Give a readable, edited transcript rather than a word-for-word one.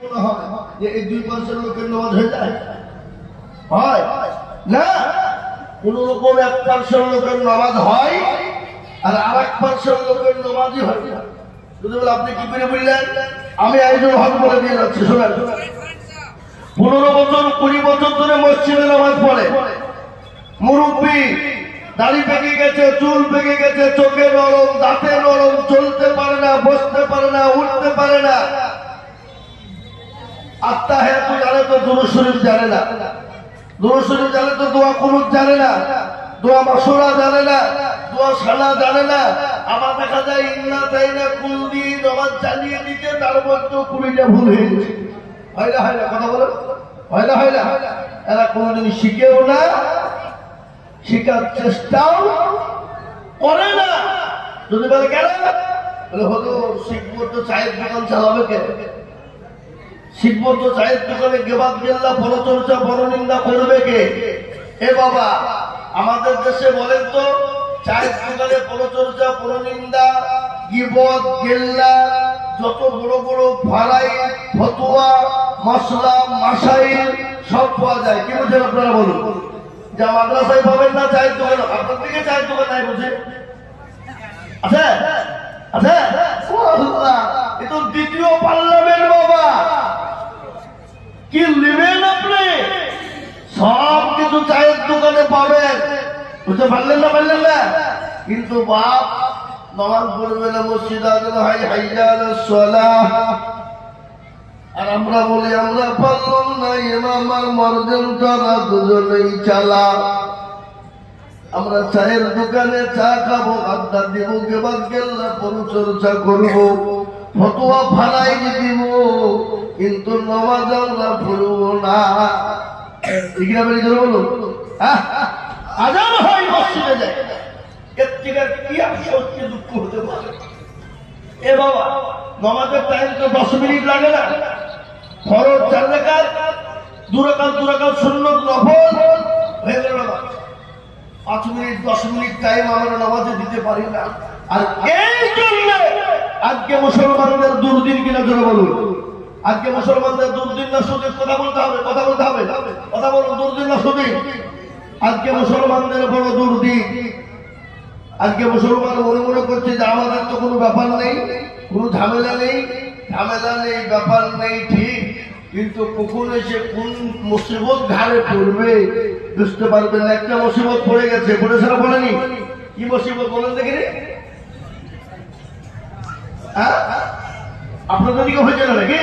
মনে হয় যে এই 2% লোকের নামাজ হয়ে যায়? হয় না। কোন রকম 1% লোকের নামাজ হয় আর 1% লোকের নামাজই হয় না। যদি বলে আপনি কি করে বললেন, আমি একজন হক বলে দিয়ে যাচ্ছি। শোনেন, 15 বছর 20 বছর ধরে মসজিদে নামাজ পড়ে, মুরব্বী, দাড়ি পেকে গেছে, চুল পেকে গেছে, চোখে নরম, দাঁতে নরম, চলতে পারে না, বসতে পারে না, উঠতে পারে না। আত্মাহিয়াত জানে তো দুরূদ শরীফ জানে না, দুরূদ শরীফ জানে তো দোয়া কুনুত জানে না, দোয়া মাসুরা জানে না, দোয়া সালা জানে না। আবার দেখা যায় ইন্না তাইনা কুল দিয়ে নামাজ চালিয়ে দিতে, তার মধ্যে 20টা ভুল হয়ে গেছে। হয় না হয় না, কথা বলো, হয় না হয় না। এরা কোনদিন শিখেও না, শিখার চেষ্টাও করে না। যদি বলে কেন, বলে হলো শিখবো তো চায়ের দোকান চালাবে কে, শিখবো তো চায়ের দোকানে গেবাদ গেল্লা পরচর্চা পরনিন্দা করবে কে? এ বাবা, আমাদের দেশে বলেন তো চায়ের দোকানে পরচর্চা পরনিন্দা গিবত গেল্লা যত বড় বড় ফারাই ফতুয়া মশলা মাসাইল সব পাওয়া যায়। কি বুঝেন আপনারা বলুন? যা মাদ্রাসায় পাবেন না চায়ের দোকান, আপনার দিকে চায়ের দোকান নাই বুঝে আছে আছে। এ তো দ্বিতীয় পার্লামেন্ট বাবা, কি নেবেন আপনি? সব কিছু চায়ের দোকানে পাবেন, বুঝতে পারলেন না? পারলেন না? কিন্তু বাপ নামাজ পড়বে না, মসজিদ আজান হয়, হাইয়া আলাস সালাহ, আর আমরা বলি আমরা পারলাম না, ইমাম আর মর্জন তারা দুজনেই চালা। আমরা চায়ের দোকানে চা খাবো, আড্ডা দিব, গেবাদ গেল্লা পরিচর্যা করবো, ফতোয়া ফালাই দিব, কিন্তু নামাজ আমরা পড়বো না। বলুন, আজান হয় মসজিদে যায়, এর থেকে কি আশ্চর্য দুঃখ হতে পারে? এ বাবা, নামাজের টাইম তো 10 মিনিট লাগে না, ফরজ 4 রাকাত, 2 রাকাত সুন্নত নফল হয়ে গেল না। 5 মিনিট 10 মিনিট টাইম আমরা নামাজে দিতে পারি না। আর এই জন্য আজকে মুসলমানদের দুর্দিন কিনা জোরে বলুন, আজকে মুসলমানদের দুর্দিন না সুদিন? কথা বলতে হবে, কথা বলতে হবে, কথা বলুন, দুর্দিন না সুদিন? আজকে মুসলমানদের বড় দুর্দিন। আজকে মুসলমান মনে করছে যে আমাদের তো কোনো ব্যাপার নেই, কোনো ঝামেলা নেই, ঝামেলা নেই, ব্যাপার নেই, ঠিক, কিন্তু কখন এসে কোন মুসিবত ঘাড়ে পড়বে বুঝতে পারবে না। একটা মুসিবত পড়ে গেছে, পড়েছে না পড়েনি? কি মুসিবত বলেন দেখিনি? আপনাদের দিকে হয়েছে না নাকি?